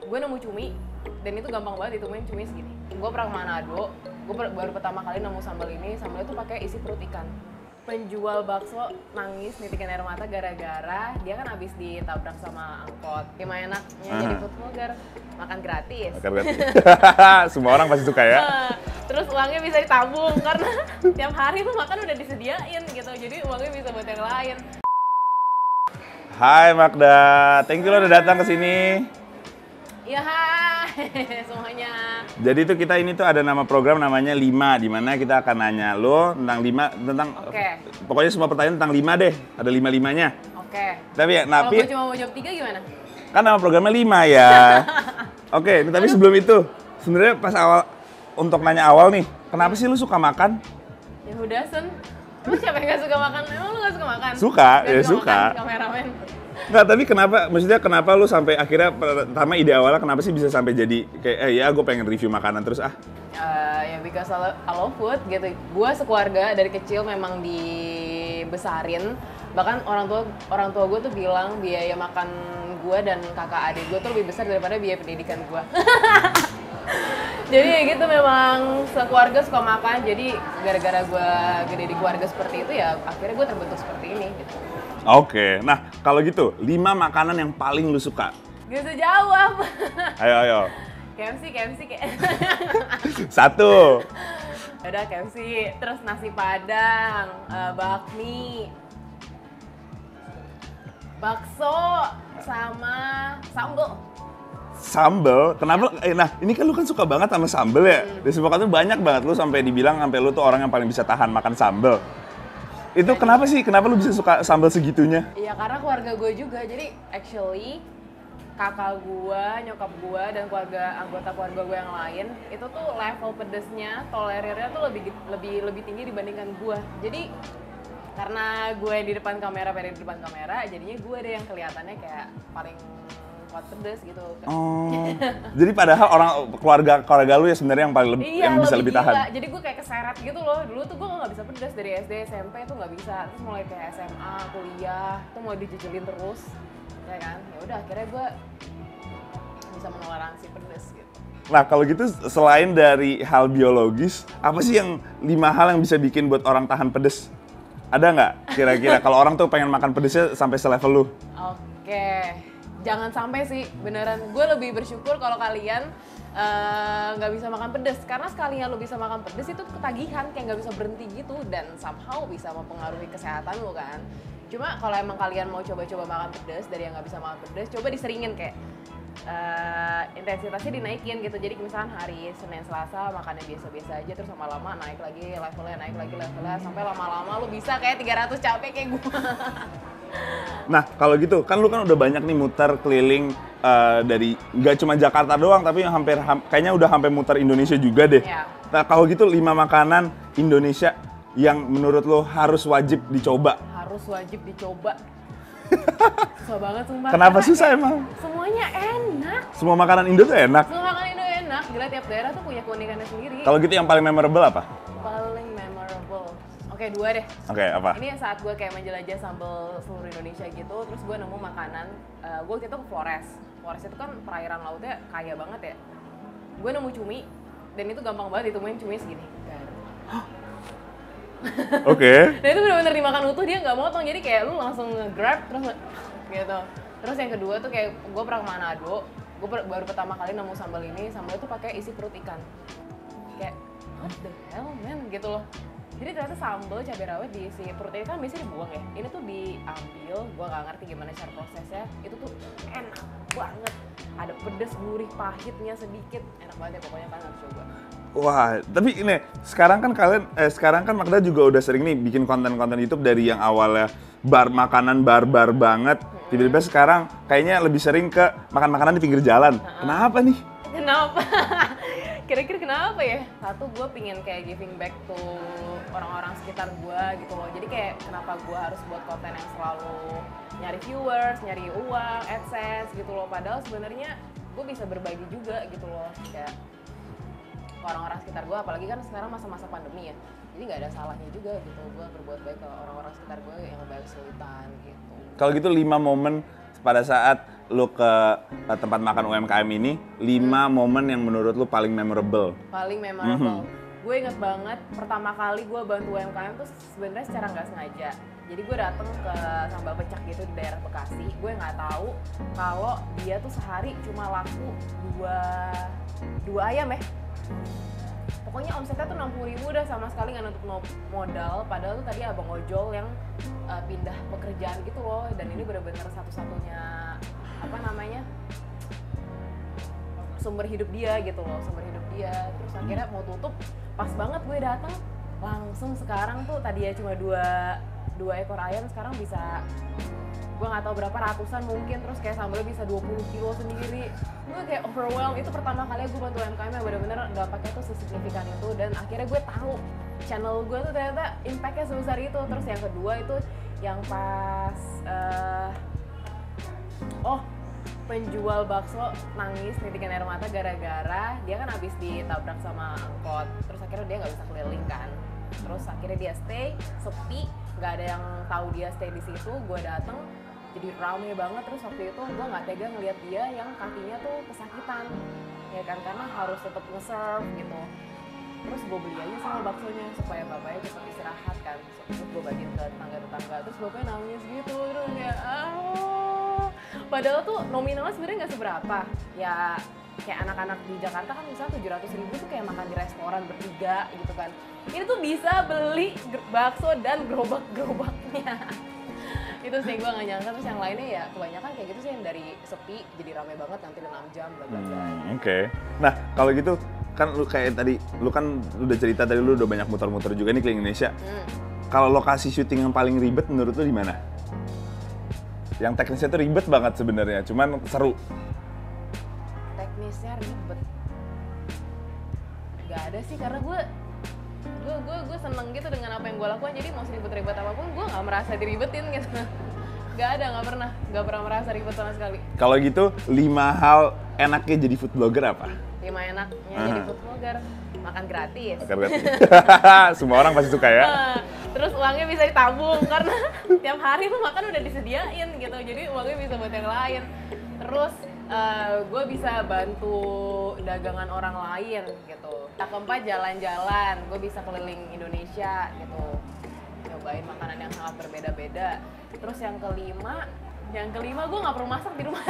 gue nemu cumi dan itu gampang banget ditemuin cumi segini. Gue pernah ke Manado, gue baru pertama kali nemu sambal ini, sambalnya tuh pakai isi perut ikan. Penjual bakso nangis nitikin air mata gara-gara dia kan abis ditabrak sama angkot. Gimana enaknya jadi food vlogger, makan gratis. Makan gratis. Semua orang pasti suka ya. Terus uangnya bisa ditabung karena tiap hari tuh makan udah disediain gitu, jadi uangnya bisa buat yang lain. Hai Magda, thank you lo udah datang ke sini. Iya hai semuanya. Jadi itu kita ini tuh ada nama program namanya 5, di mana kita akan nanya lo tentang 5 tentang pokoknya semua pertanyaan tentang 5 deh. Ada 5-5-nya. Oke. Tapi ya, kalau gue cuma mau jawab 3 gimana? Kan nama programnya 5 ya. Oke, tapi sebelum itu sebenarnya pas awal untuk nanya awal nih, kenapa sih lu suka makan? Ya udah Sen. Emang siapa yang gak suka makan? Emang lu gak suka makan? Suka, gak ya suka. Makan, kameramen. Nggak, tapi maksudnya kenapa lu sampai akhirnya, pertama ide awalnya kenapa sih bisa sampai jadi kayak, ya gue pengen review makanan terus ya because I love food gitu. Gue sekeluarga dari kecil memang dibesarin. Bahkan orang tua gue tuh bilang biaya makan gue dan kakak adik gue tuh lebih besar daripada biaya pendidikan gue. Jadi ya gitu, memang sekeluarga suka makan. Jadi gara-gara gue gede di keluarga seperti itu ya akhirnya gue terbentuk seperti ini gitu. Oke, nah kalau gitu 5 makanan yang paling lu suka? Gak bisa jawab. Ayo. KFC kayak. 1. Udah KFC, terus nasi padang, bakmi, bakso, sama sambal. Sambal? Kenapa? Nah ini kan lu kan suka banget sama sambal ya? Di sebuah tuh banyak banget lu sampai dibilang sampai lu tuh orang yang paling bisa tahan makan sambal. Itu kenapa sih? Kenapa lu bisa suka sambal segitunya? Iya karena keluarga gue juga, jadi actually kakak gue, nyokap gue, dan anggota keluarga gue yang lain itu tuh level pedesnya, tolerirnya tuh lebih tinggi dibandingkan gue. Jadi karena gue di depan kamera, jadinya gue deh yang kelihatannya kayak paling kuat pedes gitu. Oh, jadi padahal keluarga lu ya sebenarnya yang paling yang bisa lebih tahan. Jadi gue kayak keseret gitu loh. Dulu tuh gue nggak bisa pedes dari SD, SMP tuh nggak bisa. Terus mulai kayak SMA, kuliah, tuh mau dijejelin terus, ya kan? Ya udah akhirnya gue bisa menoleransi pedes gitu. Nah kalau gitu selain dari hal biologis, apa sih yang 5 hal yang bisa bikin buat orang tahan pedes? Ada nggak kira-kira kalau orang tuh pengen makan pedesnya sampai selevel lu? Oke. Jangan sampai sih, beneran. Gue lebih bersyukur kalau kalian nggak bisa makan pedes. Karena sekalinya lo bisa makan pedes itu ketagihan, kayak nggak bisa berhenti gitu. Dan somehow bisa mempengaruhi kesehatan lo kan. Cuma kalau emang kalian mau coba-coba makan pedes, dari yang nggak bisa makan pedes, coba diseringin kayak intensitasnya dinaikin gitu. Jadi misalkan hari Senin Selasa makannya biasa-biasa aja, terus lama-lama naik lagi levelnya, sampai lama-lama lo bisa kayak 300 capek kayak gue. Nah kalau gitu kan lu kan udah banyak nih muter keliling dari nggak cuma Jakarta doang tapi yang kayaknya udah hampir muter Indonesia juga deh. Yeah. Nah kalau gitu 5 makanan Indonesia yang menurut lo harus wajib dicoba. Harus wajib dicoba. Susah banget sumpah. Kenapa susah emang? Semuanya enak. Semua makanan Indo tuh enak. Semua makanan Indo enak. Gila tiap daerah tuh punya keunikannya sendiri. Kalau gitu yang paling memorable apa? Paling memorable. Oke, 2 deh. Oke, apa? Ini saat gue kayak menjelajah sambal seluruh Indonesia gitu, terus gue nemu makanan, gue waktu itu ke Flores. Flores itu kan perairan lautnya kaya banget ya. Gue nemu cumi, dan itu gampang banget ditemuin cumi segini. Oke. Dan itu benar-benar dimakan utuh, dia nggak motong, jadi kayak lu langsung nge-grab terus gitu. Terus yang kedua tuh kayak gue pernah ke Manado, gue baru pertama kali nemu sambal ini, sambalnya tuh pakai isi perut ikan. Kayak what the hell man gitu loh. Jadi ternyata sambal cabai rawit diisi perut ikan kan biasanya dibuang ya. Ini tuh diambil, gue nggak ngerti gimana cara prosesnya. Itu tuh enak banget. Ada pedes, gurih, pahitnya sedikit, enak banget ya pokoknya, kalian harus coba. Wah, tapi ini sekarang kan Magda juga udah sering nih bikin konten-konten YouTube dari yang awalnya makanan barbar banget, tiba-tiba sekarang kayaknya lebih sering ke makan-makanan di pinggir jalan. Kenapa nih? Kenapa? Kira-kira kenapa ya? Satu, gue pingin kayak giving back to orang-orang sekitar gue gitu loh. Jadi kayak kenapa gue harus buat konten yang selalu nyari viewers, nyari uang, AdSense gitu loh. Padahal sebenarnya gue bisa berbagi juga gitu loh. Kayak ke orang-orang sekitar gue, apalagi kan sekarang masa-masa pandemi ya. Jadi nggak ada salahnya juga gitu gue berbuat baik ke orang-orang sekitar gue yang banyak kesulitan gitu. Kalau gitu 5 momen pada saat lu ke tempat makan UMKM ini, 5 momen yang menurut lu paling memorable? Paling memorable. Gue inget banget pertama kali gue bantu UMKM tuh sebenarnya secara nggak sengaja. Jadi gue dateng ke Sambal Pecak gitu di daerah Bekasi. Gue nggak tahu kalau dia tuh sehari cuma laku dua ayam ya. Pokoknya omsetnya tuh 60.000 udah sama sekali nggak nutup modal. Padahal tuh tadi abang ojol yang pindah pekerjaan gitu loh. Dan ini bener-bener satu-satunya sumber hidup dia gitu loh, terus akhirnya mau tutup, pas banget gue datang langsung. Sekarang tuh tadi ya cuma dua ekor ayam, sekarang bisa gue nggak tahu berapa ratusan mungkin, terus kayak sambalnya bisa 20 kilo sendiri. Gue kayak overwhelmed. Itu pertama kali gue bantu UMKM yang bener-bener dampaknya tuh sesignifikan itu, dan akhirnya gue tahu channel gue tuh ternyata impactnya sebesar itu. Terus yang kedua itu yang pas penjual bakso nangis nitikan air mata gara-gara dia kan habis ditabrak sama angkot, terus akhirnya dia nggak bisa keliling kan, terus akhirnya dia stay sepi, nggak ada yang tahu dia stay di situ. Gue dateng jadi rame banget, terus waktu itu gue nggak tega ngeliat dia yang kakinya tuh kesakitan ya kan, karena harus tetap nge-serve gitu. Terus gue beli aja sama baksonya supaya bapaknya cepat istirahat kan, terus gue bagiin ke tetangga-tetangga, terus bapaknya nangis gitu, terus kayak padahal tuh nominalnya sebenarnya nggak seberapa ya, kayak anak-anak di Jakarta kan misalnya 700.000 tuh kayak makan di restoran bertiga gitu kan, ini tuh bisa beli bakso dan gerobak-gerobaknya. Itu sih gue nggak nyangka. Terus yang lainnya ya kebanyakan kayak gitu sih, yang dari sepi jadi ramai banget nanti 6 jam bla bla bla. Oke. Nah kalau gitu kan lu kayak tadi lu kan udah cerita tadi lu udah banyak muter-muter juga nih keliling Indonesia. Kalau lokasi syuting yang paling ribet menurut lu di mana? Yang teknisnya tuh ribet banget sebenarnya, cuman seru. Teknisnya ribet. Gak ada sih, karena gue seneng gitu dengan apa yang gue lakukan, jadi mau seribet-ribet apapun gue nggak merasa diribetin gitu. Gak pernah merasa ribet sama sekali. Kalau gitu 5 hal enaknya jadi food blogger apa? 5 enaknya jadi food blogger: makan gratis. Semua orang pasti suka ya. Terus uangnya bisa ditabung karena tiap hari tuh makan udah disediain gitu, jadi uangnya bisa buat yang lain. Terus gue bisa bantu dagangan orang lain gitu. Yang keempat, jalan-jalan, gue bisa keliling Indonesia gitu, nyobain makanan yang sangat berbeda-beda. Terus yang kelima gue nggak perlu masak di rumah.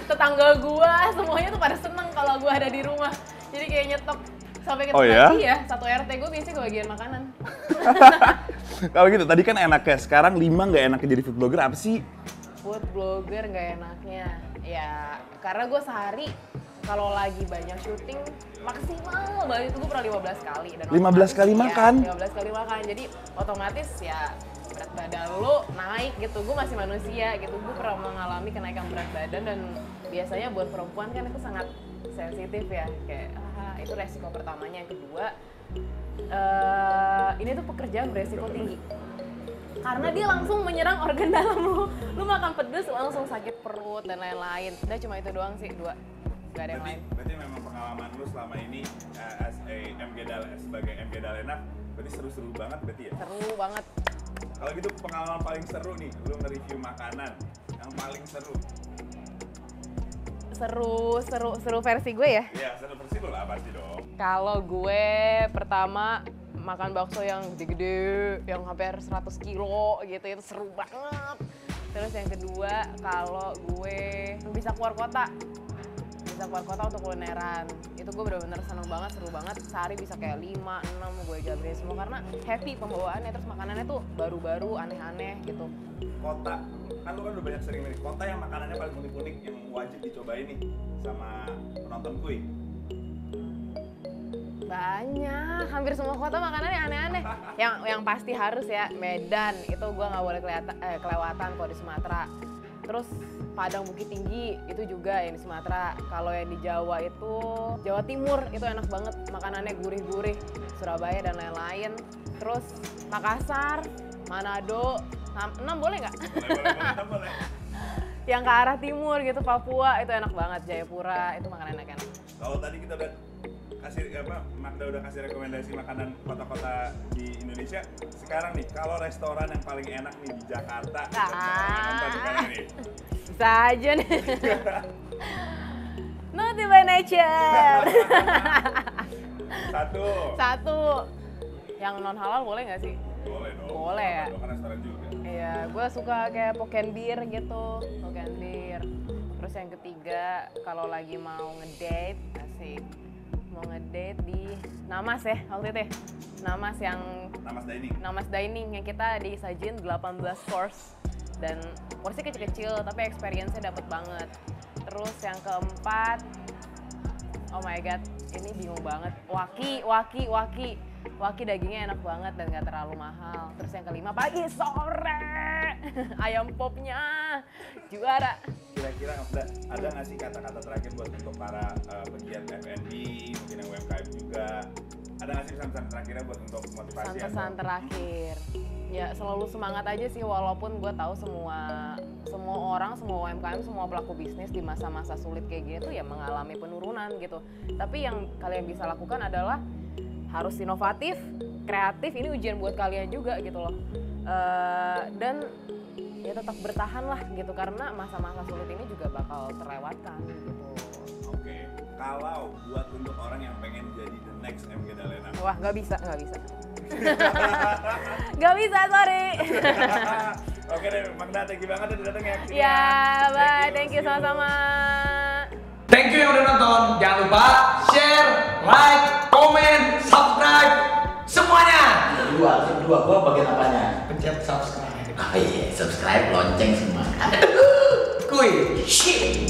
Tetangga gue semuanya tuh pada seneng kalau gue ada di rumah, jadi kayak nyetok sampai kita ya? Satu RT gue biasanya kebagian makanan. Kalau gitu tadi kan enaknya, sekarang 5 nggak enaknya jadi food blogger apa sih? Food blogger nggak enaknya ya karena gue sehari kalau lagi banyak syuting maksimal banget itu gue pernah 15 kali, dan 15 kali makan? 15 kali makan, jadi otomatis ya berat badan lo naik gitu. Gue masih manusia gitu, gue pernah mengalami kenaikan berat badan, dan biasanya buat perempuan kan itu sangat sensitif ya, kayak itu resiko pertamanya. Yang kedua, ini tuh pekerjaan beresiko tinggi karena dia langsung menyerang organ dalam lu makan pedes langsung sakit perut dan lain-lain. Udah cuma itu doang sih, 2, gak ada yang lain. Berarti memang pengalaman lu selama ini sebagai MG Dalena berarti seru-seru banget berarti ya? Seru banget. Kalau gitu pengalaman paling seru nih, lu nge-review makanan yang paling seru. Seru versi gue ya? Iya, seru versi lu lah pasti dong. Kalau gue pertama makan bakso yang gede-gede, yang hampir 100 kilo gitu, itu seru banget. Terus yang kedua, kalau gue bisa keluar kota untuk kulineran, itu gue bener-bener seneng banget, seru banget. Sehari bisa kayak 5, 6 gue jabarin semua karena happy pembawaannya, terus makanannya tuh baru-baru, aneh-aneh gitu. Kota, kan lu kan udah banyak sering nih, kota yang makanannya paling unik-unik yang wajib dicobain nih sama penonton kuy. Banyak, hampir semua kota makanannya aneh-aneh. Yang pasti harus ya, Medan, itu gue nggak boleh kelewatan kalau di Sumatera. Terus Padang Bukit Tinggi, itu juga yang di Sumatera. Kalau yang di Jawa itu, Jawa Timur, itu enak banget, makanannya gurih-gurih. Surabaya dan lain-lain. Terus Makassar, Manado, 6 boleh nggak? Boleh. Yang ke arah timur gitu, Papua, itu enak banget. Jayapura, itu makanan enak-enak. Kalau tadi kita udah kasih Magda udah kasih rekomendasi makanan kota-kota di Indonesia. Sekarang nih, kalau restoran yang paling enak nih di Jakarta, nonton di mana nih? Bisa aja nih. Naughty by Nature. Satu. Yang non halal boleh nggak sih? Boleh dong. Boleh ya. Kan restoran juga. Iya, gue suka kayak Poken Beer gitu. Poken Beer. Terus yang ketiga, kalau lagi mau ngedate, asik. Mau ngedate di Namas ya waktu itu ya. Namas yang Namas Dining yang kita disajin 18 course dan porsi kecil-kecil tapi experience-nya dapet banget. Terus yang keempat, oh my god, ini bingung banget. Waki dagingnya enak banget dan gak terlalu mahal. Terus yang kelima, pagi sore ayam popnya juara. Kira-kira ada nggak sih kata-kata terakhir buat untuk para pegiat F&B, mungkin yang UMKM juga? Ada nggak sih pesan-pesan terakhirnya buat untuk motivasi? Pesan terakhir, ya selalu semangat aja sih walaupun gue tahu semua orang, semua UMKM, semua pelaku bisnis di masa-masa sulit kayak gitu ya mengalami penurunan gitu. Tapi yang kalian bisa lakukan adalah harus inovatif, kreatif. Ini ujian buat kalian juga gitu loh. Dan ya tetap bertahan lah gitu karena masa-masa sulit ini juga bakal terlewatkan gitu. Oke. Kalau buat untuk orang yang pengen jadi the next MG Dalena. Wah, nggak bisa. Nggak bisa, sorry. Oke deh, Magda, thank you banget udah datang ya. Ya, bye. Thank you sama-sama. Thank you yang udah nonton. Jangan lupa share, like, komen, subscribe, semuanya. Dua, gua bagian apanya? Pencet subscribe. Oh iya, subscribe, lonceng semua. Kuy, shit.